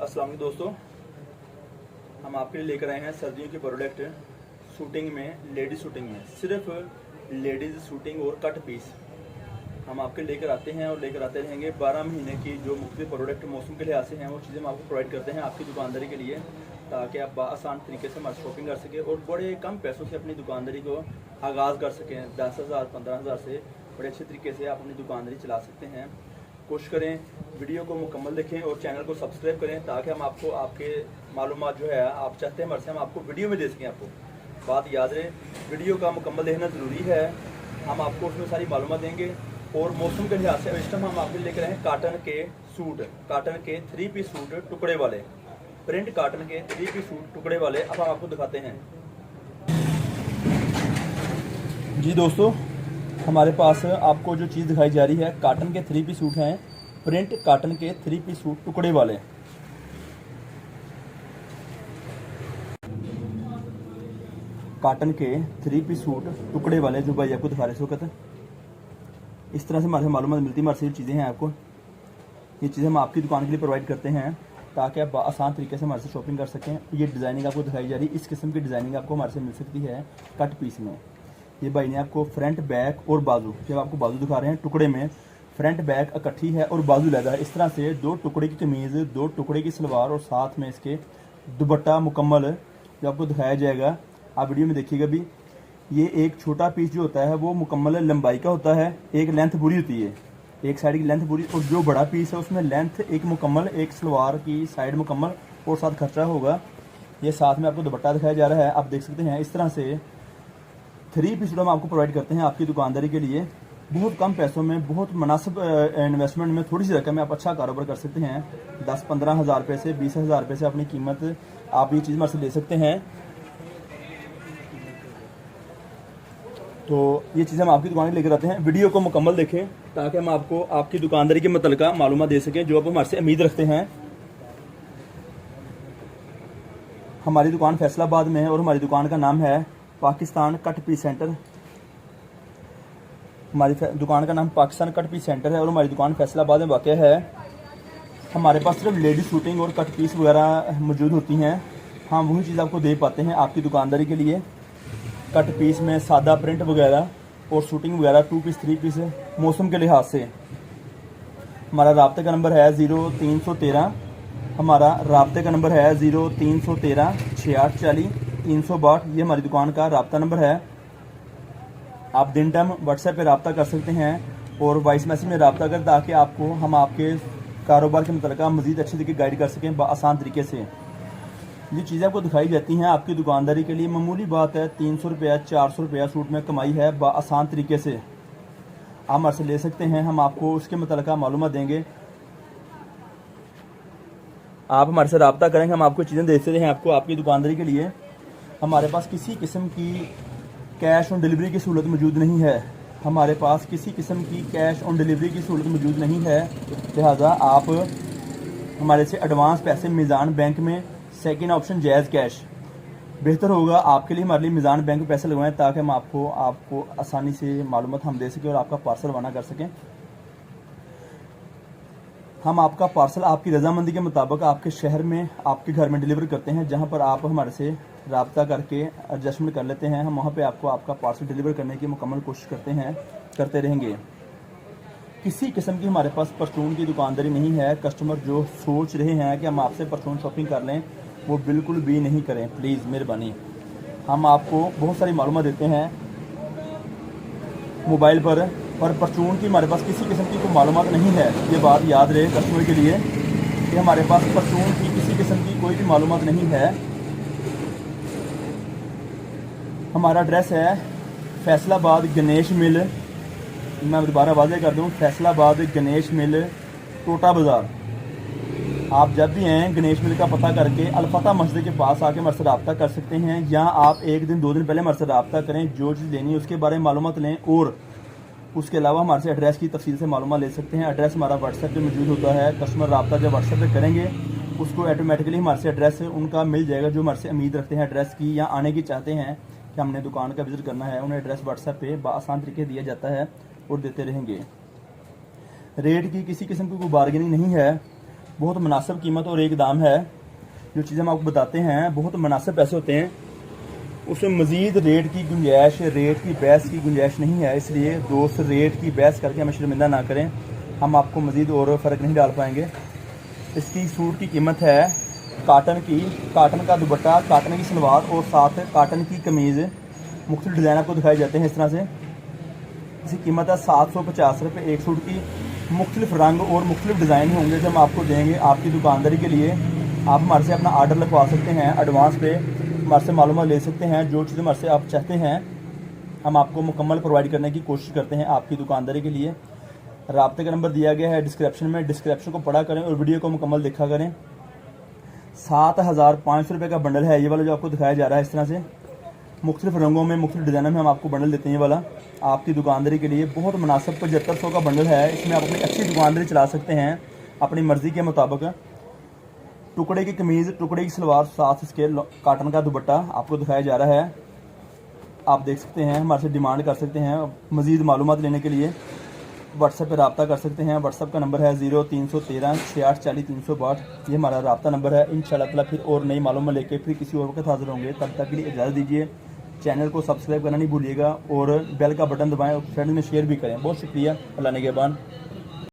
अस्सलाम वालेकुम दोस्तों, हम आपके लिए लेकर आए हैं सर्दियों के प्रोडक्ट शूटिंग में, लेडीज शूटिंग में, सिर्फ लेडीज शूटिंग और कट पीस हम आपके लेकर आते हैं और लेकर आते रहेंगे। 12 महीने की जो मुख्तलिफ प्रोडक्ट मौसम के लिहाज से हैं वो चीज़ें हम आपको प्रोवाइड करते हैं आपकी दुकानदारी के लिए, ताकि आप आसान तरीके से हमारी शॉपिंग कर सकें और बड़े कम पैसों से अपनी दुकानदारी को आगाज़ कर सकें। 10,000 15,000 से बड़े अच्छे तरीके से आप अपनी दुकानदारी चला सकते हैं। कोशिश करें वीडियो को मुकम्मल देखें और चैनल को सब्सक्राइब करें, ताकि हम आपको आपके मालूमात जो है आप चाहते हैं हमारे से हम आपको वीडियो में दे सकें। आपको बात याद रहे, वीडियो का मुकम्मल देखना ज़रूरी है। हम आपको उसमें सारी मालूमात देंगे और मौसम के लिहाज से इस टाइम हम आपके लेकर आए हैं काटन के सूट, काटन के 3 पीस सूट टुकड़े वाले, प्रिंट काटन के 3 पीस सूट टुकड़े वाले। अब हम आपको दिखाते हैं। जी दोस्तों, हमारे पास आपको जो चीज़ दिखाई जा रही है काटन के 3 पीस सूट हैं, प्रिंट काटन के 3 पीस सूट टुकड़े वाले। काटन के 3 पीस सूट टुकड़े वाले जो भाई आपको दिखा रहे इस वक्त, इस तरह से हमारे मालूमात मिलती है। हमारे से जो चीज़ें हैं आपको, ये चीज़ें हम आपकी दुकान के लिए प्रोवाइड करते हैं ताकि आप आसान तरीके से हमारे से शॉपिंग कर सकें। ये डिज़ाइनिंग आपको दिखाई जा रही है, इस किस्म की डिज़ाइनिंग आपको हमारे से मिल सकती है कट पीस में। ये भाई ने आपको फ्रंट, बैक और बाजू, जब आपको बाजू दिखा रहे हैं टुकड़े में, फ्रंट बैक इकट्ठी है और बाजू लहदा है। इस तरह से 2 टुकड़े की कमीज़, 2 टुकड़े की सलवार और साथ में इसके दुपट्टा मुकम्मल जो आपको दिखाया जाएगा। आप वीडियो में देखिएगा भी। ये एक छोटा पीस जो होता है वो मुकम्मल लंबाई का होता है, एक लेंथ पूरी होती है, एक साइड की लेंथ पूरी, और जो बड़ा पीस है उसमें लेंथ एक मुकम्मल, एक सलवार की साइड मुकम्मल और साथ खर्चा होगा। ये साथ में आपको दुपट्टा दिखाया जा रहा है, आप देख सकते हैं। इस तरह से 3 पीस हम आपको प्रोवाइड करते हैं आपकी दुकानदारी के लिए। बहुत कम पैसों में, बहुत मुनासिब इन्वेस्टमेंट में, थोड़ी सी रकम में आप अच्छा कारोबार कर सकते हैं। 10-15 हज़ार रुपये से 20,000 रुपये से अपनी कीमत आप ये चीज़ हमारे से ले सकते हैं। तो ये चीज़ें हम आपकी दुकान में लेकर आते हैं। वीडियो को मुकम्मल देखें ताकि हम आपको आपकी दुकानदारी के मुतल्लिका मालूमात दे सकें जो आप हमारे से उम्मीद रखते हैं। हमारी दुकान फैसलाबाद में है और हमारी दुकान का नाम है पाकिस्तान कट पीस सेंटर। हमारी दुकान का नाम पाकिस्तान कट पीस सेंटर है और हमारी दुकान फैसलाबाद में वाक़ है। हमारे पास सिर्फ लेडीज शूटिंग और कट पीस वगैरह मौजूद होती हैं। हम वही चीज़ आपको दे पाते हैं आपकी दुकानदारी के लिए। कट पीस में सादा प्रिंट वगैरह और शूटिंग वगैरह 2 पीस 3 पीस मौसम के लिहाज से। हमारा राब्ते का नंबर है 0313, हमारा राब्ते का नंबर है 0313 6840 362। ये हमारी दुकान का राब्ता नंबर है। आप दिन टाइम व्हाट्सएप पे रब्ता कर सकते हैं और वॉइस मैसेज में रब्ता करें ताकि आपको हम आपके कारोबार के मुतल्लिक़ मज़ीद अच्छे तरीके गाइड कर सकें आसान तरीके से। ये चीज़ें आपको दिखाई जाती हैं आपकी दुकानदारी के लिए मामूली बात है। 300 रुपया 400 रुपया सूट में कमाई है आसान तरीके से आप हमारे से ले सकते हैं। हम आपको उसके मुतल्लिक़ मालूमात देंगे, आप हमारे से रब्ता करेंगे, हम आपको चीज़ें दे सकते हैं आपको आपकी दुकानदारी के लिए। हमारे पास किसी किस्म की कैश ऑन डिलीवरी की सहूलत मौजूद नहीं है। हमारे पास किसी किस्म की कैश ऑन डिलीवरी की सहूलत मौजूद नहीं है, लिहाजा आप हमारे से एडवांस पैसे मीज़ान बैंक में, सेकंड ऑप्शन जायज़ कैश बेहतर होगा आपके लिए। हमारे लिए मीज़ान बैंक में पैसे लगवाएं ताकि हम आपको आसानी से मालूमात हम दे सकें और आपका पार्सल रवाना कर सकें। हम आपका पार्सल आपकी रजामंदी के मुताबिक आपके शहर में, आपके घर में डिलीवर करते हैं, जहां पर आप हमारे से रब्ता करके एडजस्टमेंट कर लेते हैं। हम वहां पे आपको आपका पार्सल डिलीवर करने की मुकम्मल कोशिश करते रहेंगे। किसी किस्म की हमारे पास परचून की दुकानदारी नहीं है। कस्टमर जो सोच रहे हैं कि हम आपसे परचून शॉपिंग कर लें, वो बिल्कुल भी नहीं करें, प्लीज़ मेहरबानी। हम आपको बहुत सारी मालूमात देते हैं मोबाइल पर परचून की हमारे पास किसी किस्म की कोई मालूमात नहीं है। ये बात याद रहे कस्टमर के लिए कि हमारे पास परचून की किसी किस्म की कोई भी मालूमात नहीं है। हमारा एड्रेस है फैसलाबाद गणेश मिल, मैं दोबारा वाज़े कर दूँ, फैसलाबाद गणेश मिल, टोटा बाज़ार। आप जब भी हैं गणेश मिल का पता करके अलफता मस्जिद के पास आके हमारे से रब्ता कर सकते हैं। यहाँ आप 1 दिन 2 दिन पहले हमारे से रब्ता करें, जो चीज़ लेनी है उसके बारे में मालूमात लें और उसके अलावा हमारे से एड्रेस की तफसील से मालूमात ले सकते हैं। एड्रेस हमारा व्हाट्सएप पे मौजूद होता है। कस्टमर रब्ता जब व्हाट्सएप पे करेंगे उसको ऑटोमेटिकली हमारे से एड्रेस उनका मिल जाएगा जो हमारे से उम्मीद रखते हैं एड्रेस की, या आने की चाहते हैं कि हमने दुकान का विज़िट करना है, उन्हें एड्रेस व्हाट्सएप पे आसान तरीके दिया जाता है और देते रहेंगे। रेट की किसी किस्म की कोई बार्गेनिंग नहीं है। बहुत मुनासिब कीमत और एक दाम है। जो चीज़ें हम आपको बताते हैं बहुत मुनासिब पैसे होते हैं, उसमें मज़ीद रेट की गुंजाइश, रेट की बहस की गुंजाइश नहीं है। इसलिए दोस्त रेट की बहस करके हमें शर्मिंदा ना करें, हम आपको मज़ीद और फ़र्क नहीं डाल पाएंगे। इसकी सूट की कीमत है काटन की, काटन का दुपट्टा, काटन की सलवार और साथ काटन की कमीज़, मुख्तलिफ डिज़ाइन आपको दिखाए जाते हैं इस तरह से। इसकी कीमत है 750 रुपये एक सूट की। मुख्तलिफ रंग और मुख्तलिफ डिज़ाइन होंगे जो हम आपको देंगे आपकी दुकानदारी के लिए। आप हमारे से अपना आर्डर लगवा सकते हैं, एडवांस पे हमारे से मालूमात ले सकते हैं। जो चीज़ें हमारे से आप चाहते हैं हम आपको मुकम्मल प्रोवाइड करने की कोशिश करते हैं आपकी दुकानदारी के लिए। राब्ते का नंबर दिया गया है डिस्क्रिप्शन में, डिस्क्रिप्शन को पढ़ा करें और वीडियो को मुकम्मल देखा करें। 7,500 रुपये का बंडल है ये वाला जो आपको दिखाया जा रहा है इस तरह से। मुख्तलिफ रंगों में, मुख्तलिफ डिज़ाइनों में हम आपको बंडल देते हैं। ये वाला आपकी दुकानदारी के लिए बहुत मुनासिब 7500 का बंडल है। इसमें आप अपनी अच्छी दुकानदारी चला सकते हैं अपनी मर्ज़ी के मुताबिक। टुकड़े की कमीज़, टुकड़े की सलवार, साथ इसके काटन का दुपट्टा आपको दिखाया जा रहा है। आप देख सकते हैं, हमारे से डिमांड कर सकते हैं। मज़ीद मालूमात लेने के लिए व्हाट्सएप पर रब्ता कर सकते हैं। व्हाट्सएप का नंबर है 0313 6840 362। ये हमारा रब्ता नंबर है। इंशाल्लाह ताला फिर और नई मालूमात लेके फिर किसी और वक्त हाजिर होंगे। तब तक के लिए इजाज़त दीजिए। चैनल को सब्सक्राइब करना नहीं भूलिएगा और बेल का बटन दबाएं और फ्रेंड्स में शेयर भी करें। बहुत शुक्रिया। अल्लाह निगहबान।